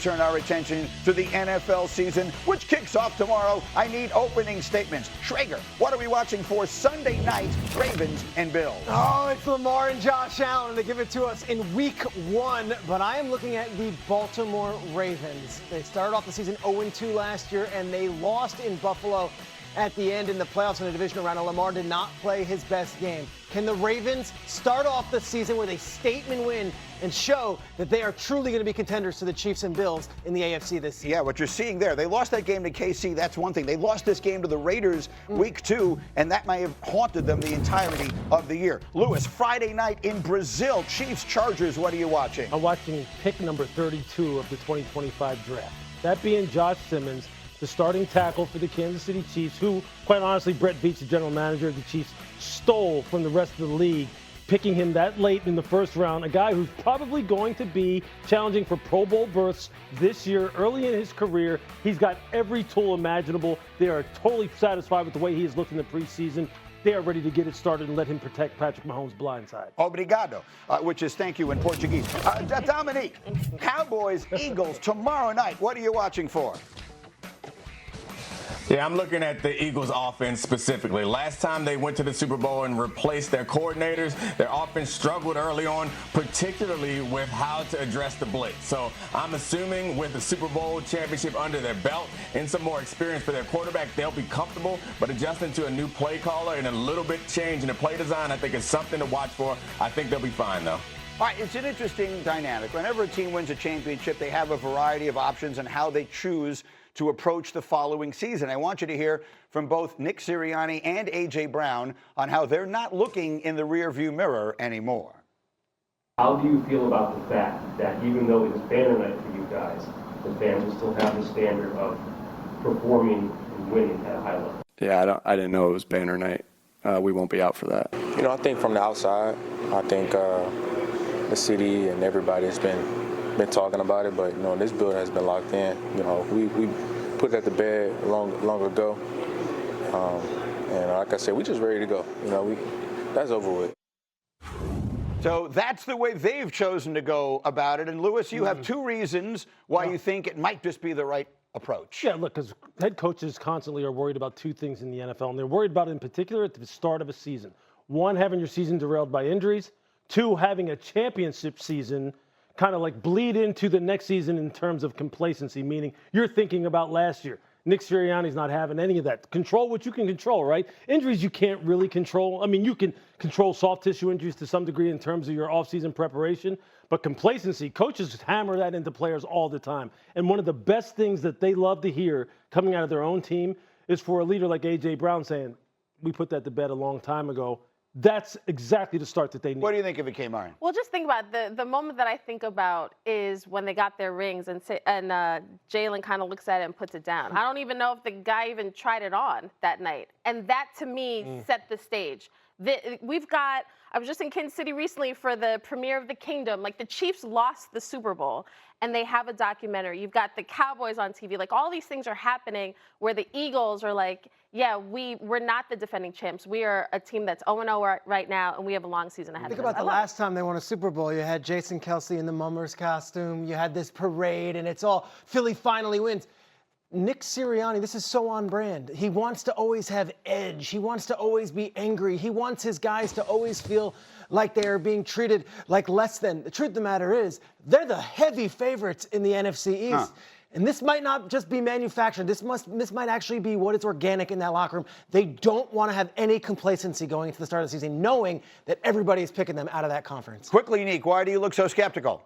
turn our attention to the NFL season, which kicks off tomorrow. I need opening statements. Schrager, what are we watching for Sunday night, Ravens and Bills? Oh, it's Lamar and Josh Allen. They give it to us in week 1, but I am looking at the Baltimore Ravens. They started off the season 0-2 last year, and they lost in Buffalo at the end in the playoffs in the divisional round, and Lamar did not play his best game. Can the Ravens start off the season with a statement win and show that they are truly going to be contenders to the Chiefs and Bills in the AFC this season? Yeah, what you're seeing there, they lost that game to KC, that's one thing. They lost this game to the Raiders week 2, and that may have haunted them the entirety of the year. Lewis, Friday night in Brazil, Chiefs Chargers, what are you watching? I'm watching pick number 32 of the 2025 draft. That being Josh Simmons, the starting tackle for the Kansas City Chiefs, who, quite honestly, Brett Veach, the general manager of the Chiefs, stole from the rest of the league, picking him that late in the first round, a guy who's probably going to be challenging for Pro Bowl berths this year, early in his career. He's got every tool imaginable. They are totally satisfied with the way he has looked in the preseason. They are ready to get it started and let him protect Patrick Mahomes' blindside. Obrigado, which is thank you in Portuguese. Dominique, Cowboys, Eagles, tomorrow night. What are you watching for? Yeah, I'm looking at the Eagles offense specifically. Last time they went to the Super Bowl and replaced their coordinators, their offense struggled early on, particularly with how to address the blitz. So I'm assuming with the Super Bowl championship under their belt and some more experience for their quarterback, they'll be comfortable, but adjusting to a new play caller and a little bit change in the play design, I think is something to watch for. I think they'll be fine, though. All right, it's an interesting dynamic. Whenever a team wins a championship, they have a variety of options on how they choose to approach the following season. I want you to hear from both Nick Sirianni and A.J. Brown on how they're not looking in the rearview mirror anymore. How do you feel about the fact that even though it is banner night for you guys, the fans will still have the standard of performing and winning at a high level? Yeah, I didn't know it was banner night. We won't be out for that. You know, I think from the outside, I think the city and everybody has been talking about it, but you know, this building has been locked in. You know, we put that to bed long ago, and like I said, we just ready to go. You know, that's over with. So that's the way they've chosen to go about it. And Lewis, you have 2 reasons why you think it might just be the right approach. Yeah, look, because head coaches constantly are worried about 2 things in the NFL, and they're worried about it in particular at the start of a season. 1, having your season derailed by injuries. 2, having a championship season kind of like bleed into the next season in terms of complacency, meaning you're thinking about last year. Nick Sirianni's not having any of that. Control what you can control, right? Injuries you can't really control. I mean, you can control soft tissue injuries to some degree in terms of your offseason preparation, but complacency, coaches hammer that into players all the time. And one of the best things that they love to hear coming out of their own team is for a leader like A.J. Brown saying, we put that to bed a long time ago. That's exactly the start that they need. What do you think of it, Kamaran? Well, just think about the moment that I think about is when they got their rings and Jalen kind of looks at it and puts it down. I don't even know if the guy even tried it on that night. And that, to me, set the stage. I was just in Kansas City recently for the premiere of The Kingdom. Like, the Chiefs lost the Super Bowl, and they have a documentary. You've got the Cowboys on TV. Like, all these things are happening where the Eagles are like, yeah, we're not the defending champs. We are a team that's 0-0 right now, and we have a long season ahead of us. Think about the last time they won a Super Bowl. You had Jason Kelce in the Mummers costume. You had this parade, and it's all Philly finally wins. Nick Sirianni, this is so on brand. He wants to always have edge. He wants to always be angry. He wants his guys to always feel like they are being treated like less than. The truth of the matter is, they're the heavy favorites in the NFC East. And this might not just be manufactured. This might actually be what is organic in that locker room. They don't want to have any complacency going into the start of the season, knowing that everybody is picking them out of that conference. Quickly, Nick, why do you look so skeptical?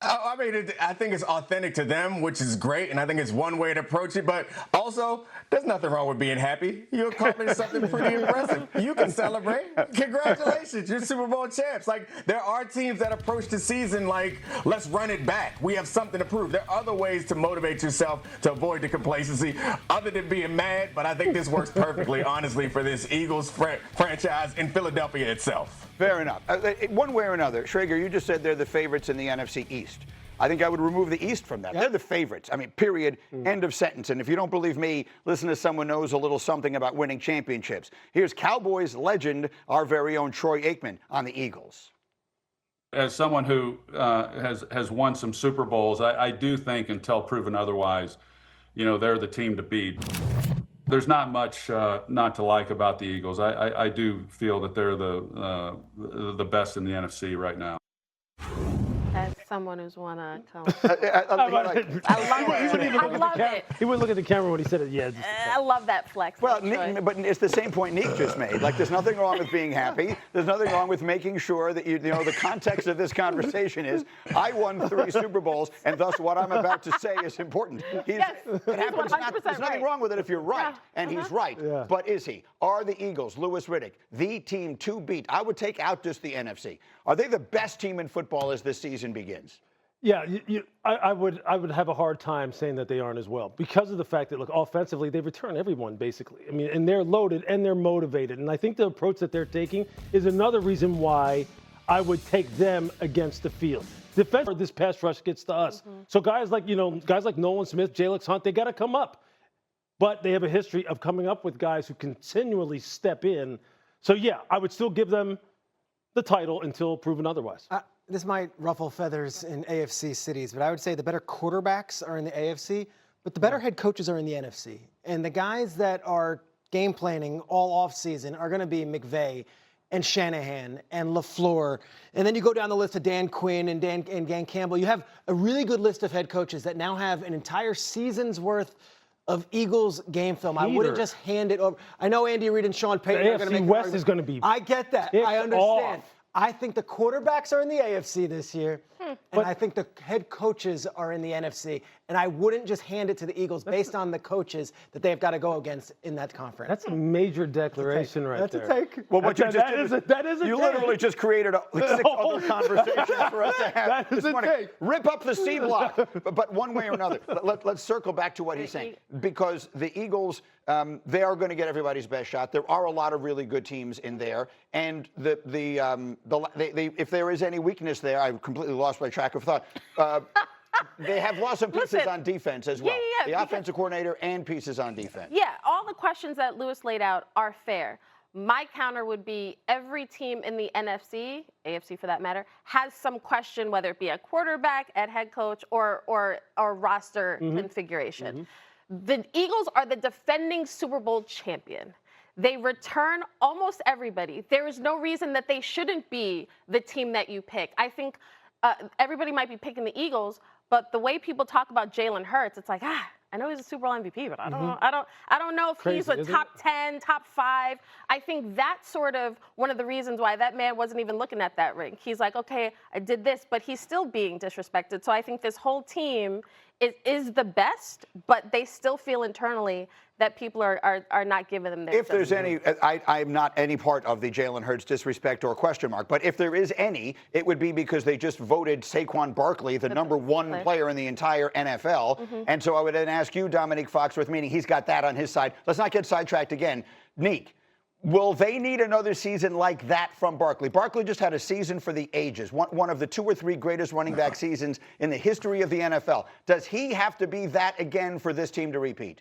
I mean, I think it's authentic to them, which is great, and I think it's one way to approach it. But also, there's nothing wrong with being happy. You accomplished something pretty impressive. You can celebrate. Congratulations, you're Super Bowl champs. Like, there are teams that approach the season like, let's run it back. We have something to prove. There are other ways to motivate yourself to avoid the complacency other than being mad, but I think this works perfectly, honestly, for this Eagles franchise in Philadelphia itself. Fair enough. One way or another, Schrager, you just said they're the favorites in the NFC East. I think I would remove the East from that. They're the favorites. I mean, period, end of sentence. And if you don't believe me, listen to someone who knows a little something about winning championships. Here's Cowboys legend, our very own Troy Aikman, on the Eagles. As someone who has won some Super Bowls, I do think, until proven otherwise, they're the team to beat. There's not much not to like about the Eagles. I do feel that they're the best in the NFC right now. As someone who's won a I love it. I love it. He wouldn't look at the camera when he said it. Yeah. I love that flex. Well, Troy. but it's the same point Nick just made. Like, there's nothing wrong with being happy. There's nothing wrong with making sure that the context of this conversation is, I won 3 Super Bowls, and thus what I'm about to say is important. Yes, It happens. 100% There's nothing right. wrong with it if you're right, Yeah. and he's right. Yeah. But is he? Are the Eagles, Louis Riddick, the team to beat? I would take out just the NFC. Are they the best team in football as this season begins? Yeah, I would have a hard time saying that they aren't as well, because of the fact that, look, offensively, they return everyone, basically. I mean, and they're loaded and they're motivated. And I think the approach that they're taking is another reason why I would take them against the field. Defense, this pass rush gets to us. So guys like Nolan Smith, Jalen Hunt, they got to come up. But they have a history of coming up with guys who continually step in. So, yeah, I would still give them the title until proven otherwise. This might ruffle feathers in AFC cities, but I would say the better quarterbacks are in the AFC, but the better head coaches are in the NFC. And the guys that are game planning all offseason are going to be McVay and Shanahan and LaFleur. And then you go down the list of Dan Quinn and Dan Campbell. You have a really good list of head coaches that now have an entire season's worth of Eagles game film. I wouldn't just hand it over. I know Andy Reid and Sean Payton are going to make AFC West is going to be. I get that. I understand. Off. I think the quarterbacks are in the AFC this year, and I think the head coaches are in the NFC. And I wouldn't just hand it to the Eagles based on the coaches that they've got to go against in that conference. That's a major declaration right there. That's a take. Well, what you just did is a you take. literally just created 6 other conversations for us to have That is this a morning. take. Rip up the C block, but one way or another. Let's circle back to what he's saying, because the Eagles, they are going to get everybody's best shot. There are a lot of really good teams in there, and if there is any weakness there, I completely lost my track of thought. They have lost some pieces on defense as well. Yeah, the offensive coordinator and pieces on defense. Yeah, all the questions that Louis laid out are fair. My counter would be every team in the NFC, AFC for that matter, has some question, whether it be a quarterback, at head coach, or roster configuration. The Eagles are the defending Super Bowl champion. They return almost everybody. There is no reason that they shouldn't be the team that you pick. I think everybody might be picking the Eagles, but the way people talk about Jalen Hurts, it's like, I know he's a Super Bowl MVP, but I don't know. I don't know if he's a top 10, top 5. I think that's sort of one of the reasons why that man wasn't even looking at that ring. He's like, okay, I did this, but he's still being disrespected. So I think this whole team is the best, but they still feel internally that people are not giving them their. If there's any, I'm not any part of the Jalen Hurts disrespect or question mark, but if there is any, it would be because they just voted Saquon Barkley the number 1 player in the entire NFL. And so I would then ask you, Dominique Foxworth, meaning he's got that on his side. Let's not get sidetracked again. Neek, will they need another season like that from Barkley? Barkley just had a season for the ages, one of the 2 or 3 greatest running back seasons in the history of the NFL. Does he have to be that again for this team to repeat?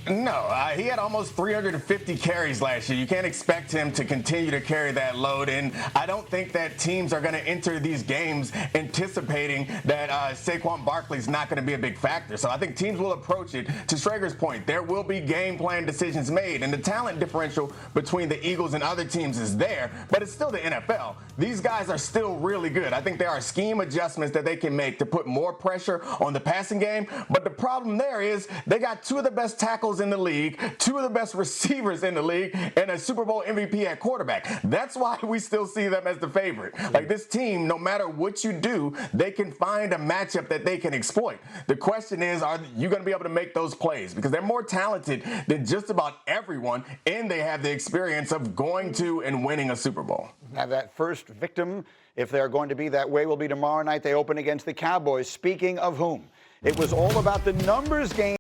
No, he had almost 350 carries last year. You can't expect him to continue to carry that load. And I don't think that teams are going to enter these games anticipating that Saquon Barkley's not going to be a big factor. So I think teams will approach it. To Schrager's point, there will be game plan decisions made. And the talent differential between the Eagles and other teams is there, but it's still the NFL. These guys are still really good. I think there are scheme adjustments that they can make to put more pressure on the passing game. But the problem there is they got 2 of the best tackles in the league, 2 of the best receivers in the league, and a Super Bowl MVP at quarterback. That's why we still see them as the favorite. Like, this team, no matter what you do, they can find a matchup that they can exploit. The question is, are you going to be able to make those plays? Because they're more talented than just about everyone, and they have the experience of going to and winning a Super Bowl. Now, that first victim, if they're going to be that way, will be tomorrow night. They open against the Cowboys. Speaking of whom, it was all about the numbers game.